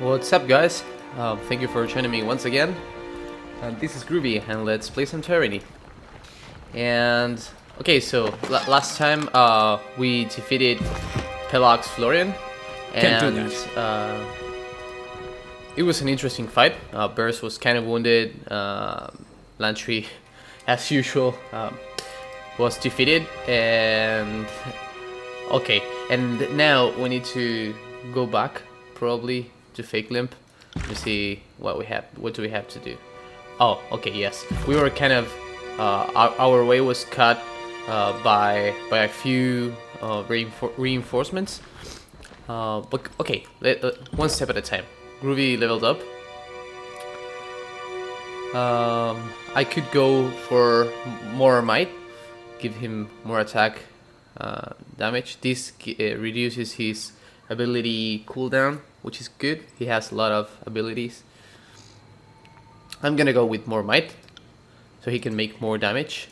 What's up, guys? Thank you for joining me once again. This is Gruvi, and let's play some Tyranny. And okay, so last time we defeated Pelox Florian, Can't do and that. it was an interesting fight. Burst was kind of wounded. Lantry, as usual, was defeated, and okay. And now we need to go back, probably to Fake Limp, to see what we have. What do we have to do? Oh, okay, yes. We were kind of our way was cut by a few reinforcements. But okay, one step at a time. Gruvi leveled up. I could go for more might, give him more attack damage. This reduces his ability cooldown, which is good. He has a lot of abilities. I'm gonna go with more might, so he can make more damage.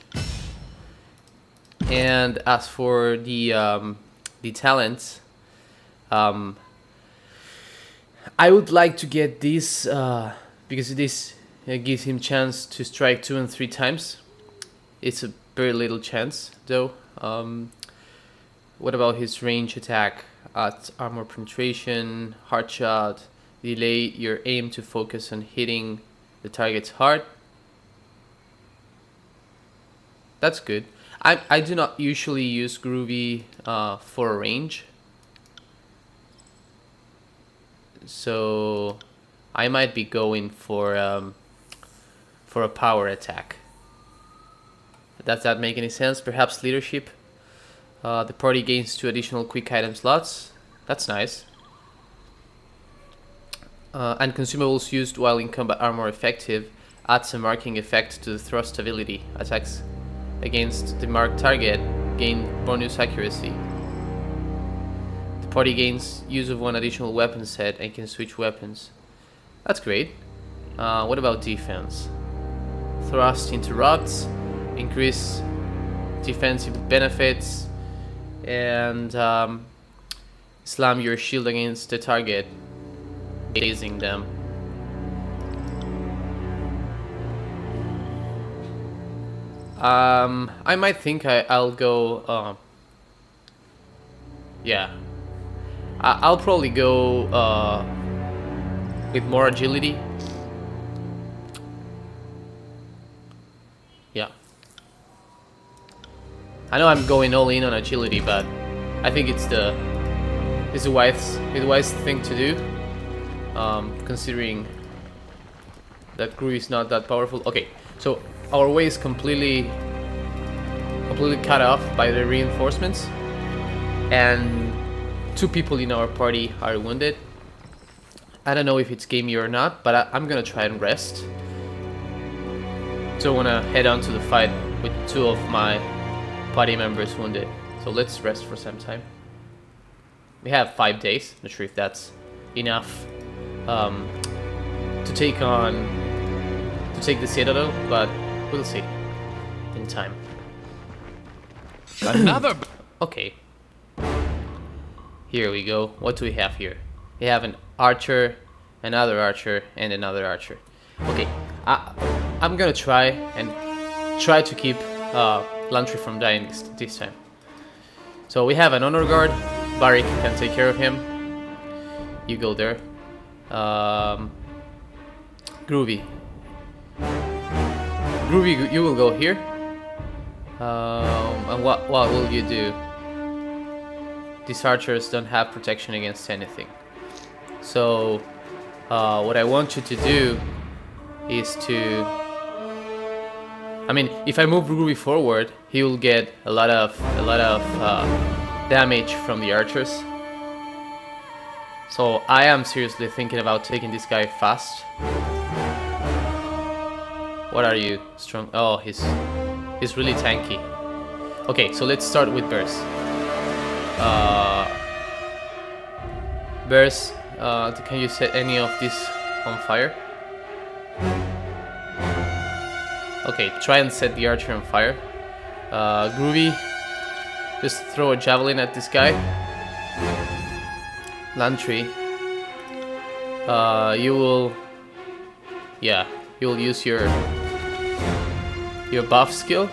And as for the talents, I would like to get this because this gives him chance to strike 2 and 3 times. It's a very little chance, though. What about his range attack? At armor penetration, hard shot, delay your aim to focus on hitting the target's heart. That's good. I do not usually use Gruvi for range, so I might be going for a power attack. Does that make any sense? Perhaps leadership. The party gains 2 additional quick item slots. That's nice. And consumables used while in combat are more effective. Adds a marking effect to the thrust ability. Attacks against the marked target gain bonus accuracy. The party gains use of 1 additional weapon set and can switch weapons. That's great. What about defense? Thrust interrupts, increase defensive benefits, and slam your shield against the target, dazing them. I might think I'll go. Yeah, I'll probably go with more agility. Yeah. I know I'm going all in on agility, but I think it's the wise thing to do, considering that Gruvi is not that powerful. Okay, so our way is completely cut off by the reinforcements, and 2 people in our party are wounded. I don't know if it's gamey or not, but I'm gonna try and rest. Don't wanna head on to the fight with 2 of my party members wounded, so let's rest for some time. We have 5 days. Not sure if that's enough to take the Citadel, but we'll see in time. Another. Okay. Here we go. What do we have here? We have an archer, another archer, and another archer. Okay, I'm gonna try to keep Lantry from dying this time. So we have an honor guard. Barik can take care of him. You go there. Gruvi. Gruvi, you will go here. And what will you do? These archers don't have protection against anything. So what I want you to do is to... I mean, if I move Gruvi forward, he will get a lot of damage from the archers. So I am seriously thinking about taking this guy fast. What are you? Strong? Oh, he's really tanky. Okay, so let's start with Burst. Burst, can you set any of this on fire? Okay, try and set the archer on fire. Gruvi, just throw a javelin at this guy. Lantry, you will, you'll use your buff skill,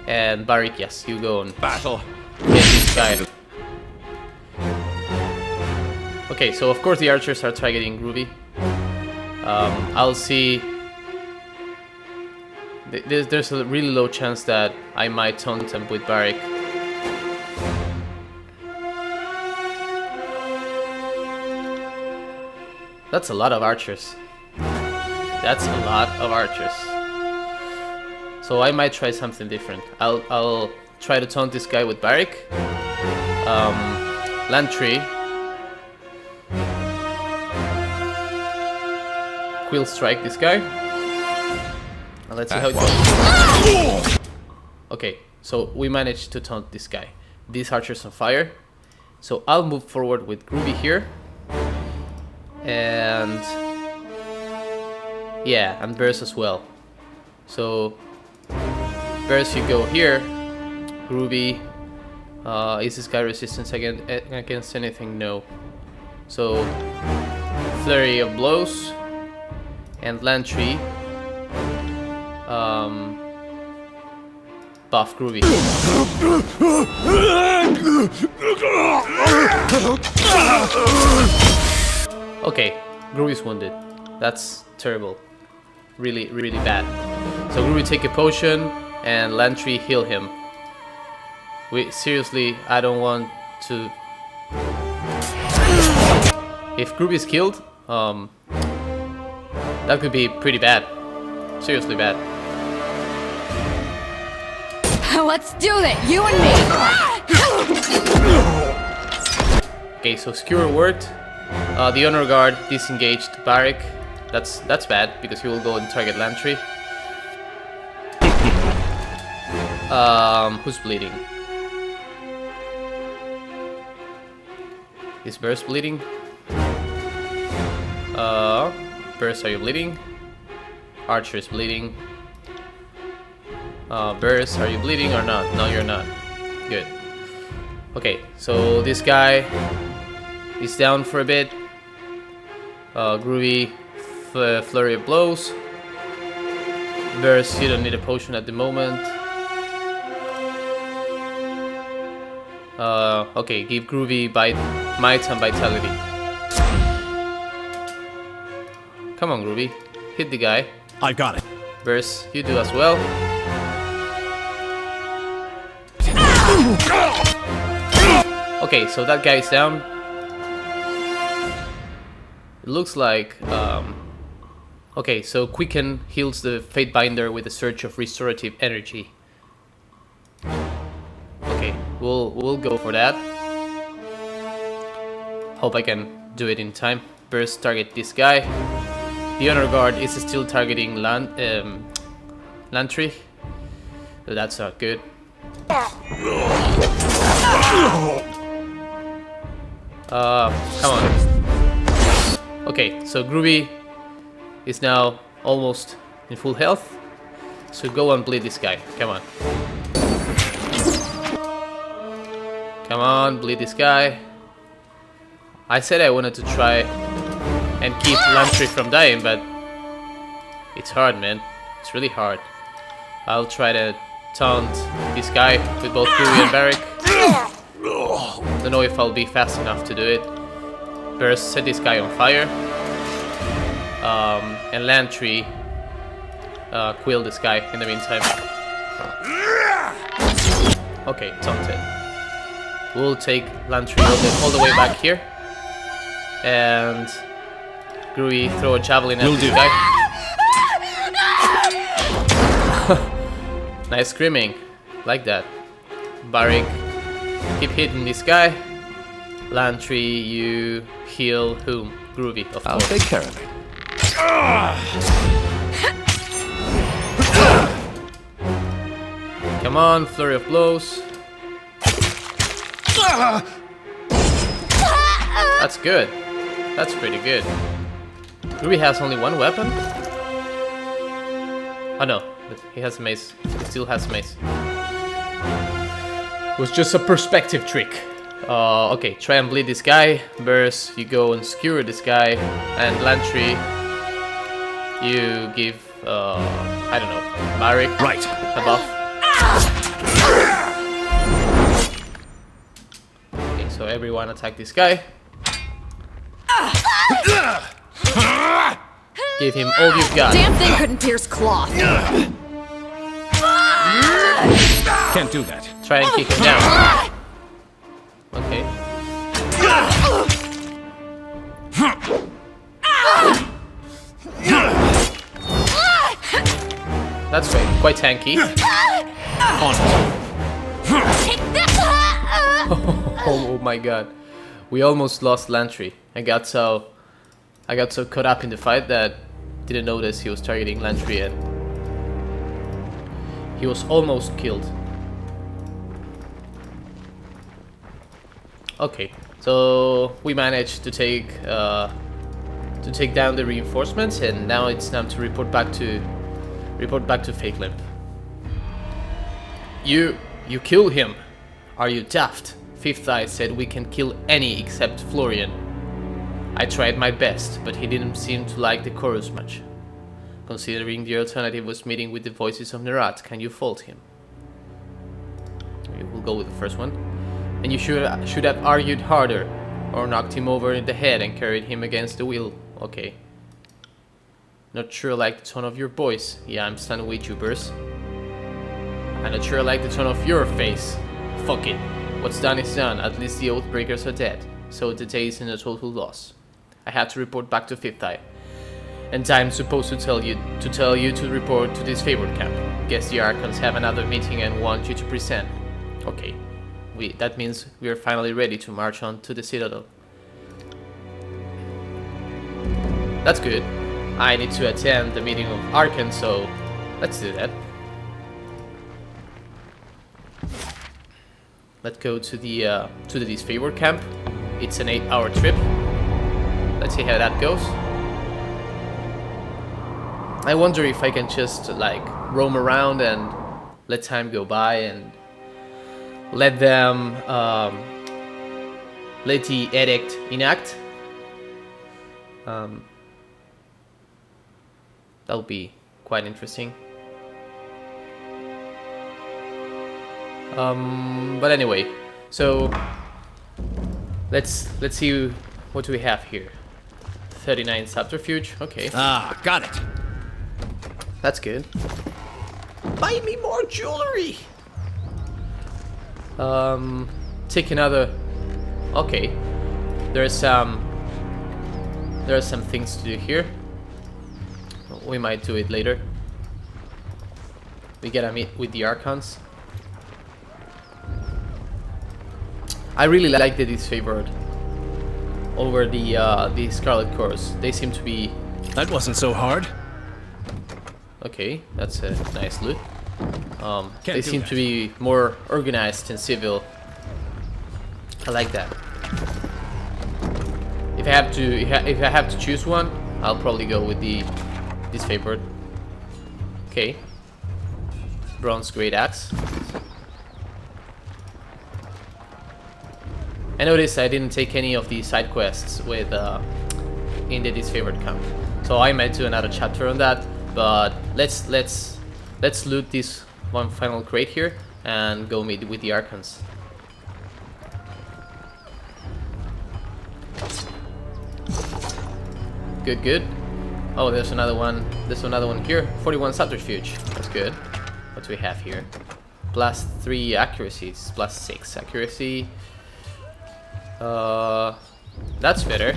and Barik, yes, you go and Battle. get this guy. Okay, so of course the archers are targeting Gruvi. I'll see. There's a really low chance that I might taunt them with Barik. That's a lot of archers. That's a lot of archers. So I might try something different. I'll try to taunt this guy with Barik. Lantry. Quill strike this guy. And let's see how it goes. Okay, so we managed to taunt this guy. This archer's on fire. So I'll move forward with Gruvi here. And yeah, and Bears as well. So Bears, you go here. Gruvi, is this guy resistance against anything? No. So flurry of blows and Lantry, buff Gruvi. Okay, Gruvi's wounded. That's terrible. Really, really bad. So Gruvi take a potion and Lantry heal him. Wait, seriously, I don't want to... If Gruvi's killed, that could be pretty bad. Seriously bad. Let's do it, you and me! Okay, so Skewer worked. The Honor Guard disengaged Barik. That's bad, because he will go and target Lantry. Who's bleeding? Is Burst bleeding? Burst, are you bleeding? Archer is bleeding. Burst, are you bleeding or not? No, you're not. Good. Okay, so this guy is down for a bit. Gruvi, flurry of blows. Burst, you don't need a potion at the moment. Okay, give Gruvi might and vitality. Come on, Gruvi, hit the guy. I've got it. Burst, you do as well. Okay, so that guy is down. It looks like okay, so Quicken heals the Fate Binder with a surge of restorative energy. Okay, we'll go for that. Hope I can do it in time. Burst, target this guy. The Honor Guard is still targeting Lantry. So that's not good. Come on. Okay, so Gruvi is now almost in full health. So go and bleed this guy. Come on. Come on, bleed this guy. I said I wanted to try and keep Lantry from dying, but it's hard, man. It's really hard. I'll try to taunt this guy with both Gruvi and Barik. Don't know if I'll be fast enough to do it. Burst, set this guy on fire. And Lantry, quill this guy in the meantime. Okay, taunted. We'll take Lantry all the way back here. And Gruvi, throw a javelin at this guy. Nice screaming. Like that. Barik, keep hitting this guy. Lantry, you heal whom? Gruvi, of course. I'll take care of it. Come on, flurry of blows. That's good. That's pretty good. Gruvi has only one weapon? Oh no, he has mace. He still has mace. It was just a perspective trick. Okay, try and bleed this guy. Burst, you go and skewer this guy. And Lantry, you give, I don't know, Marek a buff. Okay, so everyone attack this guy. Give him all you've got. Damn thing couldn't pierce cloth. Can't do that. Try and kick him down. Okay. That's great. Quite tanky. On Oh my god. We almost lost Lantry. I got so caught up in the fight that didn't notice he was targeting Lantry and he was almost killed. Okay, so we managed to take down the reinforcements, and now it's time to report back to Fake Limp. You kill him. Are you daft? Fifth Eye said we can kill any except Florian. I tried my best, but he didn't seem to like the chorus much. Considering the alternative was meeting with the voices of Nerat, can you fault him? We'll go with the first one. And you should have argued harder, or knocked him over in the head and carried him against the wheel. Okay. Not sure I like the tone of your voice. Yeah, I'm standing with you, Burst. I'm not sure I like the tone of your face. Fuck it. What's done is done. At least the Oathbreakers are dead. So the day isn't a total loss. I have to report back to Fifth Eye. And I'm supposed to tell you to report to disfavored camp. Guess the Archons have another meeting and want you to present. Okay. That means we are finally ready to march on to the Citadel. That's good. I need to attend the meeting of Archons, so let's do that. Let's go to the disfavored camp. It's an 8-hour trip. Let's see how that goes. I wonder if I can just like roam around and let time go by and let them let the edict enact. That'll be quite interesting. But anyway, so let's see what do we have here. 39 subterfuge. Okay. Ah, got it. That's good. Buy me more jewelry. Take another. Okay. There are some things to do here. We might do it later. We gotta meet with the Archons. I really like the disfavored over the Scarlet Course. They seem to be. That wasn't so hard. Okay, that's a nice loot. They do seem that. to be more organized and civil. I like that. If I have to choose one, I'll probably go with the disfavored. Okay. Bronze Great Axe. I noticed I didn't take any of the side quests with in the disfavored camp, so I might do another chapter on that. But let's loot this one final crate here and go meet with the Archons. Good, good. Oh, there's another one. There's another one here. 41 subterfuge. That's good. What do we have here? Plus 3 accuracy. Plus 6 accuracy. That's better.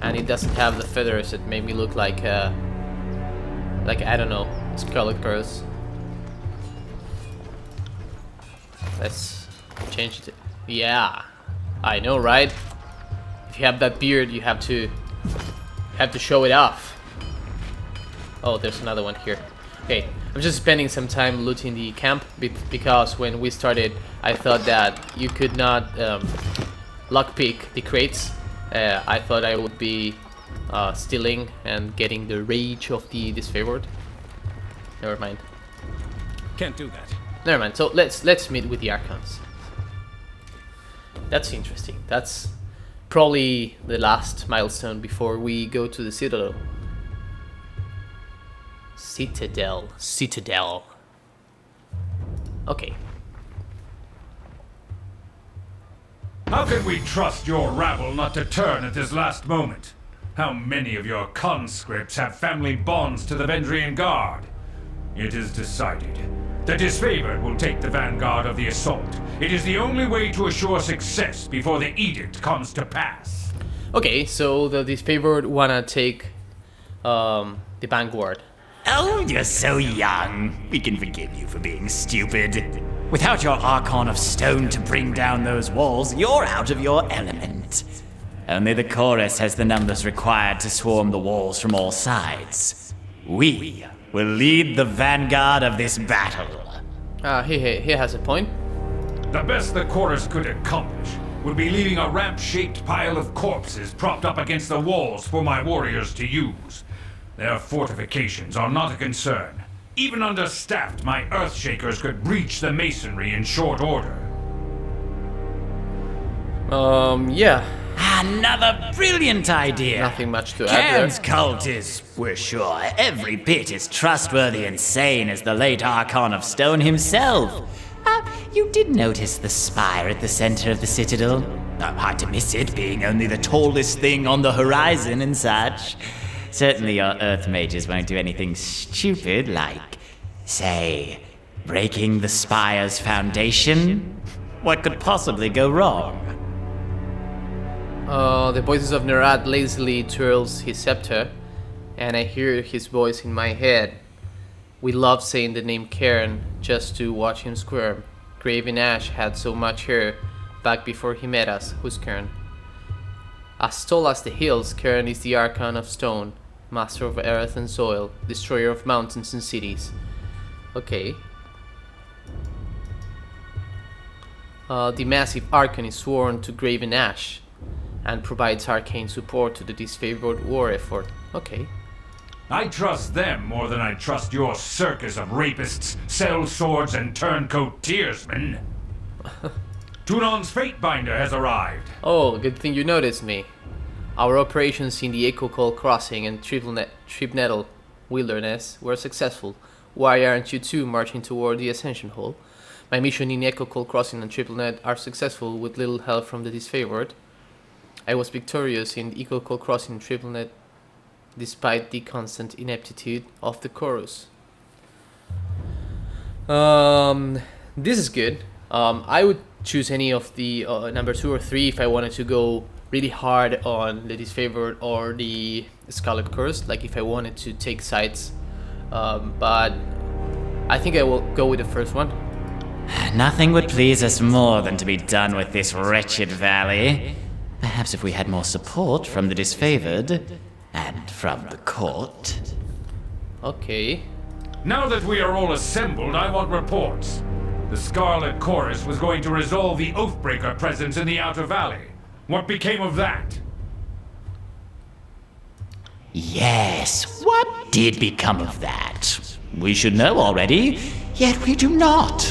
And it doesn't have the feathers that made me look like I don't know, Scarlet Girls. Let's change it. Yeah, I know, right? If you have that beard, you have to show it off. Oh, there's another one here. Okay, I'm just spending some time looting the camp because when we started, I thought that you could not lockpick the crates. I thought I would be stealing and getting the rage of the disfavored. Never mind. Can't do that. Never mind. So let's meet with the Archons. That's interesting. That's probably the last milestone before we go to the Citadel. Citadel. Okay. How can we trust your rabble not to turn at this last moment? How many of your conscripts have family bonds to the Vendrian Guard? It is decided. The disfavored will take the vanguard of the assault. It is the only way to assure success before the edict comes to pass. Okay, so the disfavored wanna take the vanguard. Oh, you're so young. We can forgive you for being stupid. Without your Archon of Stone to bring down those walls, you're out of your element. Only the chorus has the numbers required to swarm the walls from all sides. We will lead the vanguard of this battle. He has a point. The best the chorus could accomplish would be leaving a ramp-shaped pile of corpses propped up against the walls for my warriors to use. Their fortifications are not a concern. Even understaffed, my Earthshakers could breach the masonry in short order. Yeah. Another brilliant idea. Nothing much to add there. Cairn's cult is, we're sure, every bit as trustworthy and sane as the late Archon of Stone himself. You did notice the spire at the center of the Citadel? Hard to miss it, being only the tallest thing on the horizon and such. Certainly your Earth mages won't do anything stupid like, say, breaking the spire's foundation. What could possibly go wrong? The voices of Nerad lazily twirls his scepter, and I hear his voice in my head. We love saying the name Cairn just to watch him squirm. Graven Ash had so much hair back before he met us. Who's Cairn? As tall as the hills, Cairn is the Archon of Stone, master of earth and soil, destroyer of mountains and cities. Okay. The massive Archon is sworn to Graven Ash and provides arcane support to the disfavored war effort. Okay. I trust them more than I trust your circus of rapists, sellswords, and turncoat tearsmen. Tunon's Fatebinder has arrived. Oh, good thing you noticed me. Our operations in the Echo Call Crossing and Tripnettle Wilderness were successful. Why aren't you two marching toward the Ascension Hall? My mission in Echo Call Crossing and Triplenet are successful with little help from the disfavored. I was victorious in Echo Call Crossing and Triplenet despite the constant ineptitude of the chorus. This is good. I would choose any of the number 2 or 3 if I wanted to go really hard on the disfavored or the Scarlet Curse, like if I wanted to take sides. But I think I will go with the first one. Nothing would please us more than to be done with this wretched valley. Perhaps if we had more support from the disfavored and from the court. Okay. Now that we are all assembled, I want reports. The Scarlet Chorus was going to resolve the Oathbreaker presence in the Outer Valley. What became of that? Yes, what did become of that? We should know already, yet we do not.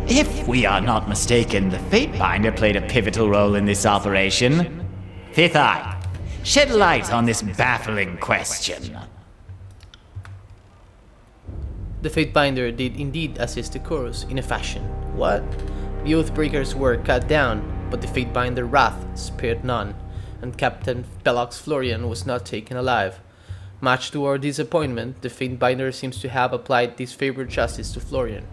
If we are not mistaken, the Fatebinder played a pivotal role in this operation. Fifth Eye, shed light on this baffling question. The Fatebinder did indeed assist the chorus in a fashion. What? The Oathbreakers were cut down, but the Fatebinder wrath spared none, and Captain Pelox Florian was not taken alive. Much to our disappointment, the Fatebinder seems to have applied disfavored justice to Florian.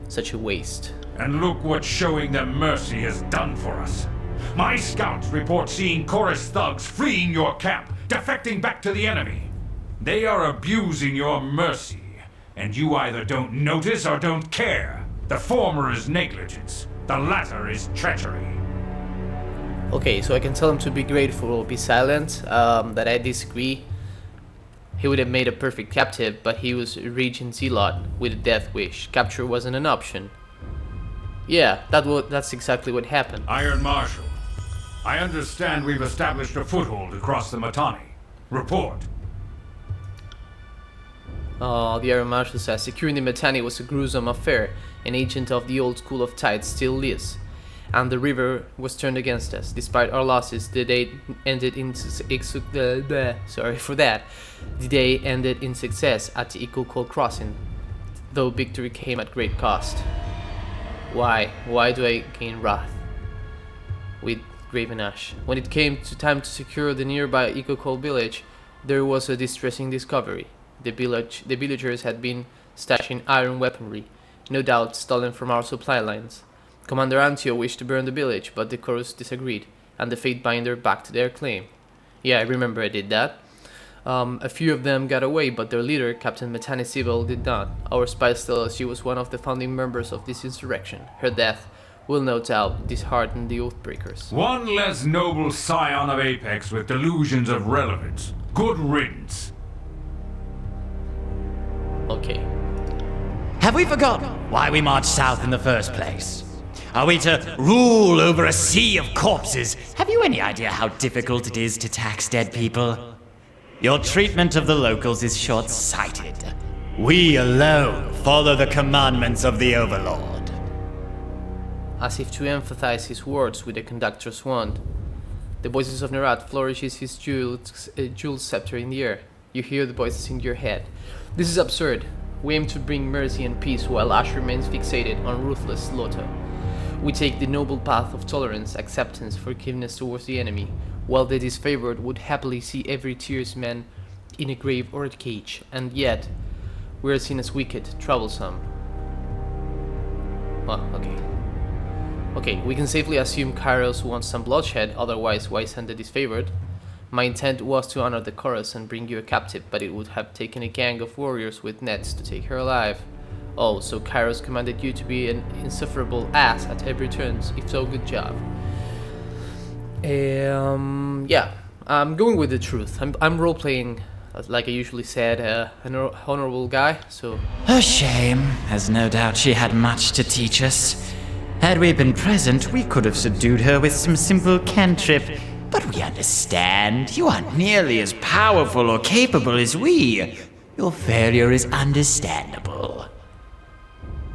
Such a waste. And look what showing them mercy has done for us. My scouts report seeing chorus thugs fleeing your camp, defecting back to the enemy. They are abusing your mercy, and you either don't notice or don't care. The former is negligence, the latter is treachery. Okay, so I can tell him to be grateful or be silent, that I disagree. He would have made a perfect captive, but he was a Regent Zealot with a death wish. Capture wasn't an option. Yeah, that's exactly what happened. Iron Marshal, I understand we've established a foothold across the Matani. Report. The Iron Marshal says securing the Matani was a gruesome affair. An agent of the old school of Tide still lives. and the river was turned against us. Despite our losses, the day ended in sorry for that. The day ended in success at the Eco Cold Crossing, though victory came at great cost. Why? Why do I gain wrath with Graven Ash? When it came to time to secure the nearby Eco Cold village, there was a distressing discovery. The villagers had been stashing iron weaponry, no doubt stolen from our supply lines. Commander Antio wished to burn the village, but the chorus disagreed, and the Fatebinder backed their claim. Yeah, I remember I did that. A few of them got away, but their leader, Captain Metani Sibyl, did not. Our spies tell us she was one of the founding members of this insurrection. Her death will no doubt dishearten the Oathbreakers. One less noble scion of Apex with delusions of relevance. Good riddance. Okay. Have we forgotten why we marched south in the first place? Are we to rule over a sea of corpses? Have you any idea how difficult it is to tax dead people? Your treatment of the locals is short-sighted. We alone follow the commandments of the Overlord. As if to emphasize his words with the conductor's wand, the voices of Nerat flourishes his jeweled scepter in the air. You hear the voices in your head. This is absurd. We aim to bring mercy and peace while Ash remains fixated on ruthless slaughter. We take the noble path of tolerance, acceptance, forgiveness towards the enemy, while the disfavored would happily see every tears man in a grave or a cage, and yet we are seen as wicked, troublesome. Well, okay, we can safely assume Kairos wants some bloodshed, otherwise why send the disfavored? My intent was to honor the chorus and bring you a captive, but it would have taken a gang of warriors with nets to take her alive. Oh, so Kairos commanded you to be an insufferable ass at every turn. If so, good job. Yeah, I'm going with the truth. I'm role-playing, like I usually said, an honorable guy, so... A shame, as no doubt she had much to teach us. Had we been present, we could have subdued her with some simple cantrip. But we understand. You aren't nearly as powerful or capable as we. Your failure is understandable.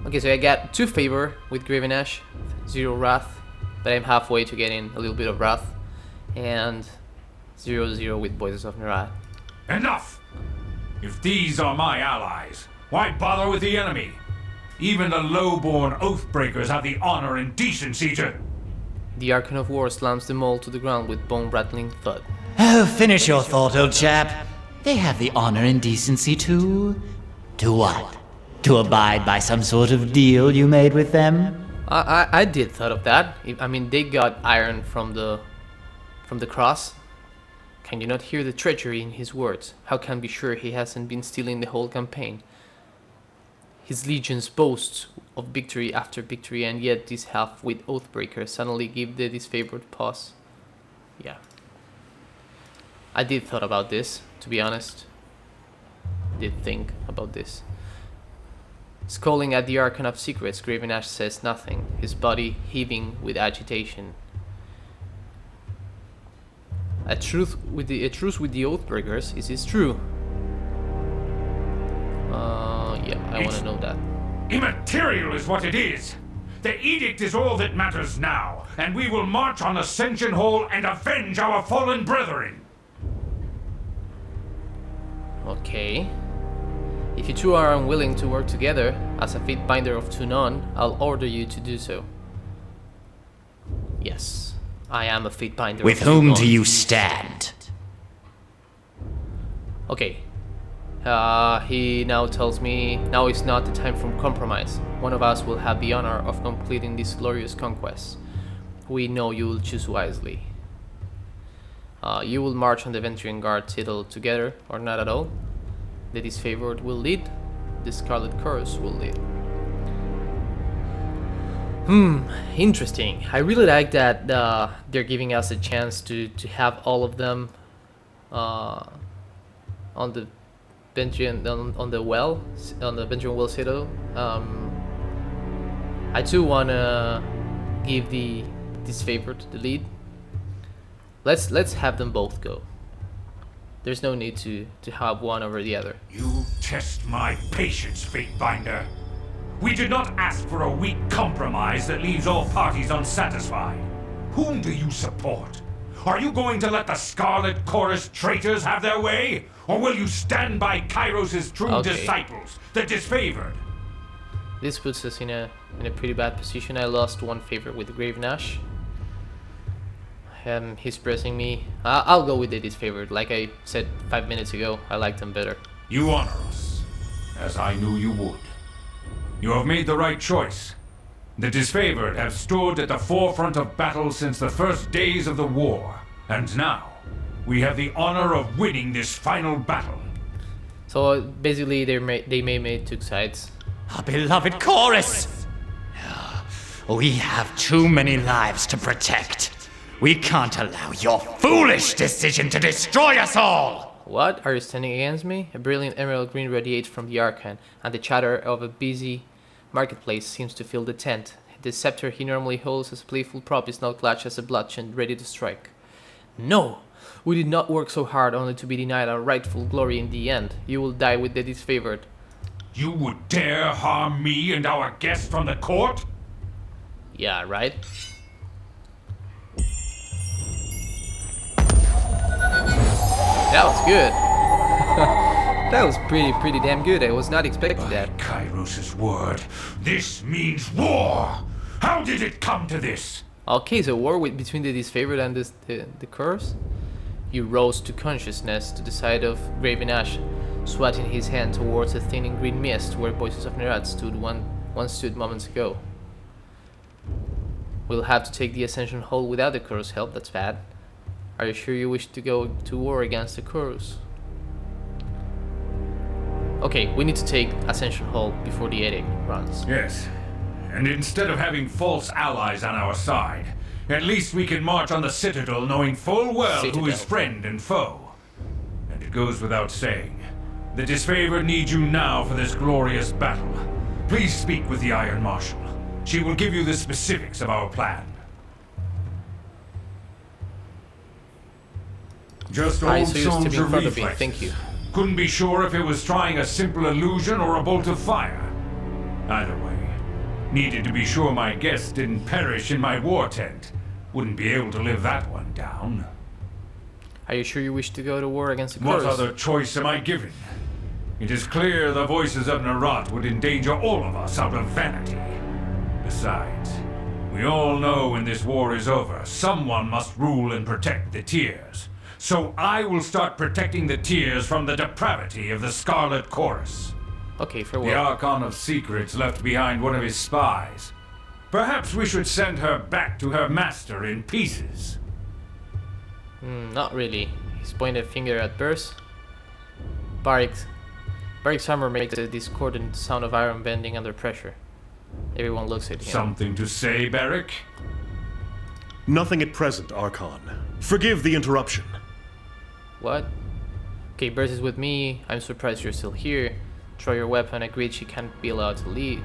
Okay, so I got 2 favor with Graven Ash, 0 wrath, but I'm halfway to getting a little bit of wrath, and 0-0 with Voices of Nerat. Enough! If these are my allies, why bother with the enemy? Even the low-born Oathbreakers have the honor and decency to... The Archon of War slams them all to the ground with bone-rattling thud. Oh, finish your thought, old chap. They have the honor and decency to... To what? To abide by some sort of deal you made with them? I did thought of that. I mean, they got iron from the cross. Can you not hear the treachery in his words? How can be sure he hasn't been stealing the whole campaign? His legions boast of victory after victory, and yet this half-wit Oathbreaker suddenly give the disfavored pause. Yeah. I did thought about this, to be honest. Did think about this. Scolding at the Archon of Secrets, Graven Ash says nothing, his body heaving with agitation. A truce with the Oathbreakers, is this true? Yeah, I want to know that. Immaterial is what it is. The edict is all that matters now, and we will march on Ascension Hall and avenge our fallen brethren. Okay. If you two are unwilling to work together, as a Fatebinder of Tunon, I'll order you to do so. Yes, I am a Fatebinder. With whom do you stand? Okay. He now tells me now is not the time for compromise. One of us will have the honor of completing this glorious conquest. We know you will choose wisely. You will march on the Ventrian Guard Citadel together, or not at all. The disfavored will lead, the Scarlet Curse will lead. Interesting. I really like that they're giving us a chance to have all of them on the Ventrian on the Ventrian Well Citadel. I too wanna give the disfavored the lead. Let's have them both go. There's no need to have one over the other. You test my patience, Fatebinder. We did not ask for a weak compromise that leaves all parties unsatisfied. Whom do you support? Are you going to let the Scarlet Chorus traitors have their way? Or will you stand by Kairos' true disciples, the disfavored? This puts us in a pretty bad position. I lost one favor with Grave Nash. He's pressing me. I'll go with the disfavored. Like I said 5 minutes ago, I liked them better. You honor us, as I knew you would. You have made the right choice. The disfavored have stood at the forefront of battle since the first days of the war, and now we have the honor of winning this final battle. So basically, they may took sides. Our beloved Chorus! We have too many lives to protect. We can't allow your foolish decision to destroy us all! What? Are you standing against me? A brilliant emerald green radiates from the Archon, and the chatter of a busy marketplace seems to fill the tent. The scepter he normally holds as a playful prop is now clutched as a bludgeon, ready to strike. No! We did not work so hard only to be denied our rightful glory in the end. You will die with the disfavored. You would dare harm me and our guest from the court? Yeah, right? That was good. That was pretty damn good. I was not expecting that. Kairos' word, this means war! How did it come to this? Okay, so war between the disfavored and the curse? You rose to consciousness to the side of Graven Ash, swatting his hand towards a thinning green mist where Voices of Nerat once stood moments ago. We'll have to take the Ascension Hall without the curse help, that's bad. Are you sure you wish to go to war against the curse? Okay, we need to take Ascension Hall before the edict runs. Yes, and instead of having false allies on our side, at least we can march on the Citadel knowing full well who is friend and foe. And it goes without saying, the disfavored needs you now for this glorious battle. Please speak with the Iron Marshal. She will give you the specifics of our plan. Just Alright, old so you're stepping soldier in front of me, reflexes. thank you. Couldn't be sure if it was trying a simple illusion or a bolt of fire. Either way, needed to be sure my guests didn't perish in my war tent. Wouldn't be able to live that one down. Are you sure you wish to go to war against the What curse? other choice am I given? It is clear the Voices of Nerat would endanger all of us out of vanity. Besides, we all know when this war is over, someone must rule and protect the Tears. So I will start protecting the Tears from the depravity of the Scarlet Chorus. Okay, The farewell. Archon of Secrets left behind one of his spies. Perhaps we should send her back to her master in pieces. Not really. He's pointing a finger at Burst. Barrick's hammer makes a discordant sound of iron bending under pressure. Everyone looks at him. Something to say, Barrick? Nothing at present, Archon. Forgive the interruption. What? Okay, Burst is with me. I'm surprised you're still here. Throw your weapon. Agreed she can't be allowed to leave.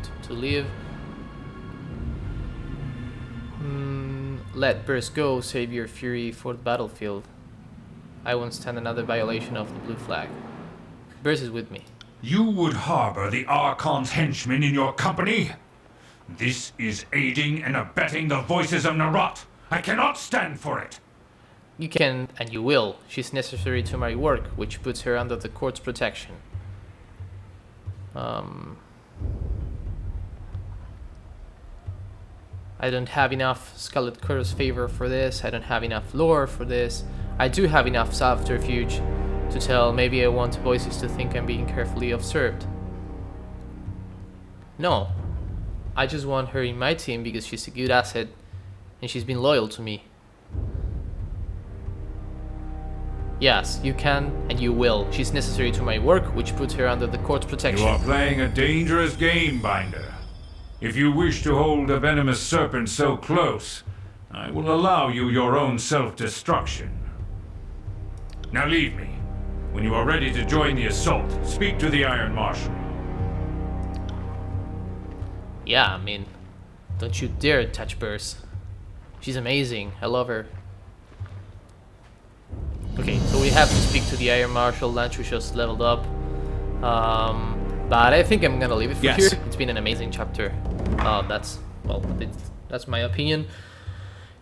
Let Burst go. Save your fury for the battlefield. I won't stand another violation of the blue flag. Burst is with me. You would harbor the Archon's henchmen in your company? This is aiding and abetting the Voices of Nerat. I cannot stand for it. You can, and you will. She's necessary to my work, which puts her under the court's protection. I don't have enough Scarlet Curse favor for this. I don't have enough lore for this. I do have enough subterfuge to tell maybe I want Voices to think I'm being carefully observed. No. I just want her in my team because she's a good asset and she's been loyal to me. Yes, you can and you will. She's necessary to my work, which puts her under the court's protection. You are playing a dangerous game, Binder. If you wish to hold a venomous serpent so close, I will allow you your own self-destruction. Now leave me. When you are ready to join the assault, speak to the Iron Marshal. Yeah, I mean, don't you dare touch Burst. She's amazing. I love her. Okay, so we have to speak to the Iron Marshal. Lantry just leveled up. But I think I'm gonna leave it for Yes. here. It's been an amazing chapter. That's my opinion.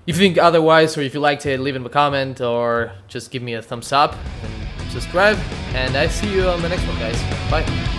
If you think otherwise, or if you liked it, leave in a comment, or just give me a thumbs up and subscribe. And I see you on the next one, guys. Bye.